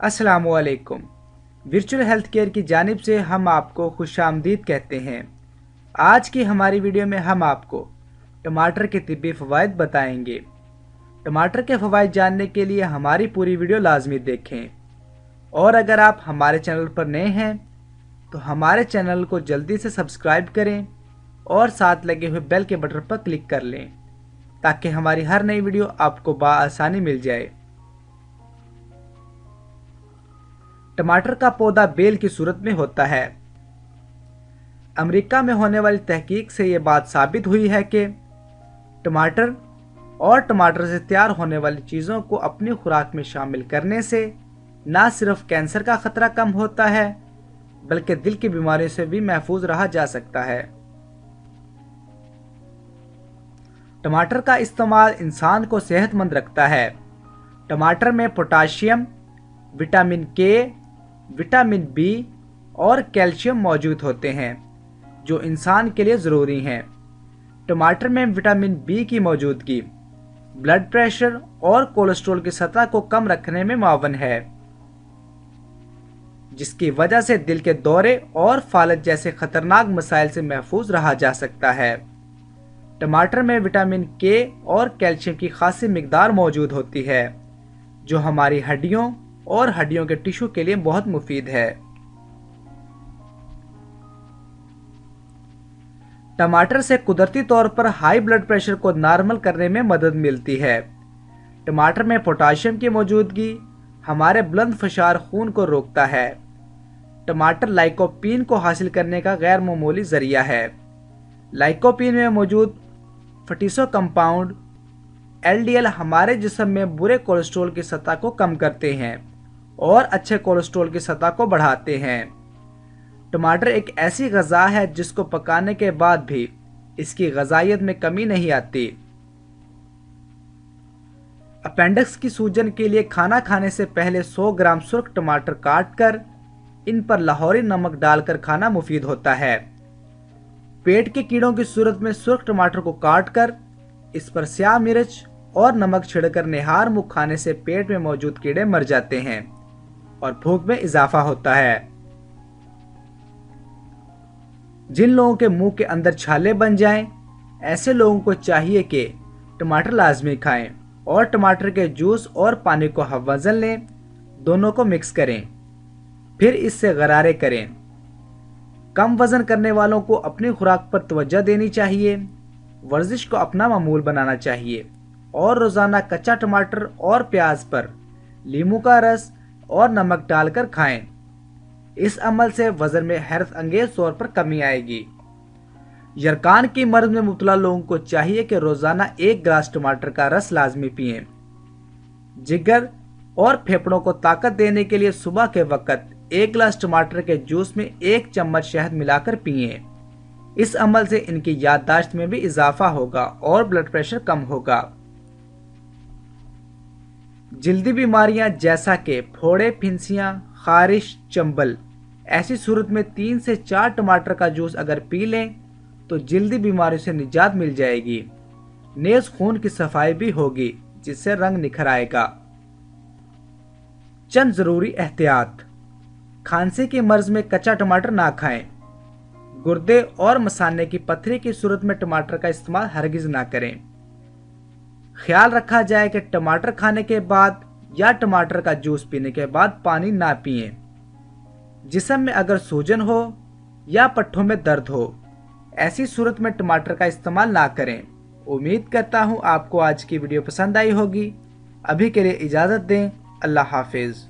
अस्सलामुअलैकुम। Virtual health care की जानिब से हम आपको खुशामदीद कहते हैं। आज की हमारी वीडियो में हम आपको टमाटर के तिब्बी फ़वाइद बताएंगे। टमाटर के फ़वाइद जानने के लिए हमारी पूरी वीडियो लाजमी देखें, और अगर आप हमारे चैनल पर नए हैं तो हमारे चैनल को जल्दी से सब्सक्राइब करें और साथ लगे हुए बेल के बटन पर क्लिक कर लें ताकि हमारी हर नई वीडियो आपको बआसानी मिल जाए। टमाटर का पौधा बेल की सूरत में होता है। अमेरिका में होने वाली तहकीक से ये बात साबित हुई है कि टमाटर और टमाटर से तैयार होने वाली चीज़ों को अपनी खुराक में शामिल करने से न सिर्फ कैंसर का खतरा कम होता है बल्कि दिल की बीमारियों से भी महफूज रहा जा सकता है। टमाटर का इस्तेमाल इंसान को सेहतमंद रखता है। टमाटर में पोटाशियम, विटामिन के, विटामिन बी और कैल्शियम मौजूद होते हैं जो इंसान के लिए ज़रूरी हैं। टमाटर में विटामिन बी की मौजूदगी ब्लड प्रेशर और कोलेस्ट्रॉल की सतह को कम रखने में मुआवन है, जिसकी वजह से दिल के दौरे और फालज जैसे खतरनाक मसाइल से महफूज रहा जा सकता है। टमाटर में विटामिन के और कैल्शियम की खासी मिकदार मौजूद होती है जो हमारी हड्डियों और हड्डियों के टिश्यू के लिए बहुत मुफीद है। टमाटर से कुदरती तौर पर हाई ब्लड प्रेशर को नॉर्मल करने में मदद मिलती है। टमाटर में पोटाशियम की मौजूदगी हमारे बुलंद फशार खून को रोकता है। टमाटर लाइकोपीन को हासिल करने का गैर मामूली जरिया है। लाइकोपीन में मौजूद फटीसो कंपाउंड LDL हमारे जिस्म में बुरे कोलेस्ट्रॉल की सतह को कम करते हैं और अच्छे कोलेस्ट्रॉल की सतह को बढ़ाते हैं। टमाटर एक ऐसी गज़ा है जिसको पकाने के बाद भी इसकी गज़ाइयत में कमी नहीं आती। अपेंडिक्स की सूजन के लिए खाना खाने से पहले 100 ग्राम सुर्ख टमाटर काट कर इन पर लाहौरी नमक डालकर खाना मुफीद होता है। पेट के कीड़ों की सूरत में सुर्ख टमाटर को काट कर इस पर स्याह मिर्च और नमक छिड़कर निहार मुँह खाने से पेट में मौजूद कीड़े मर जाते हैं और भूख में इजाफा होता है। जिन लोगों के मुंह के अंदर छाले बन जाएं, ऐसे लोगों को चाहिए कि टमाटर लाजमी खाएं और टमाटर के जूस और पानी को हम वज़न लें, दोनों को मिक्स करें, फिर इससे गरारे करें। कम वजन करने वालों को अपनी खुराक पर तवज्जो देनी चाहिए, वर्जिश को अपना मामूल बनाना चाहिए और रोज़ाना कच्चा टमाटर और प्याज पर लीमू का रस और नमक डालकर खाएं। इस अमल से वजन में हैरत अंगेज तौर पर कमी आएगी। यरकान की मर्ज में मुब्तला लोगों को चाहिए कि रोज़ाना 1 गिलास टमाटर का रस लाजमी पिएं। जिगर और फेफड़ों को ताकत देने के लिए सुबह के वक्त 1 गिलास टमाटर के जूस में 1 चम्मच शहद मिलाकर पिएं। इस अमल से इनकी याददाश्त में भी इजाफा होगा और ब्लड प्रेशर कम होगा। जल्दी बीमारियां जैसा कि फोड़े, फिंसियां, खारिश, चंबल, ऐसी सूरत में 3 से 4 टमाटर का जूस अगर पी लें तो जल्दी बीमारियों से निजात मिल जाएगी। नेज़ खून की सफाई भी होगी जिससे रंग निखर आएगा। चंद जरूरी एहतियात: खांसी की मर्ज में कच्चा टमाटर ना खाएं। गुर्दे और मसाने की पथरी की सूरत में टमाटर का इस्तेमाल हरगिज ना करें। ख्याल रखा जाए कि टमाटर खाने के बाद या टमाटर का जूस पीने के बाद पानी ना पिएं। जिस्म में अगर सूजन हो या पट्ठों में दर्द हो, ऐसी सूरत में टमाटर का इस्तेमाल ना करें। उम्मीद करता हूँ आपको आज की वीडियो पसंद आई होगी। अभी के लिए इजाज़त दें। अल्लाह हाफिज़।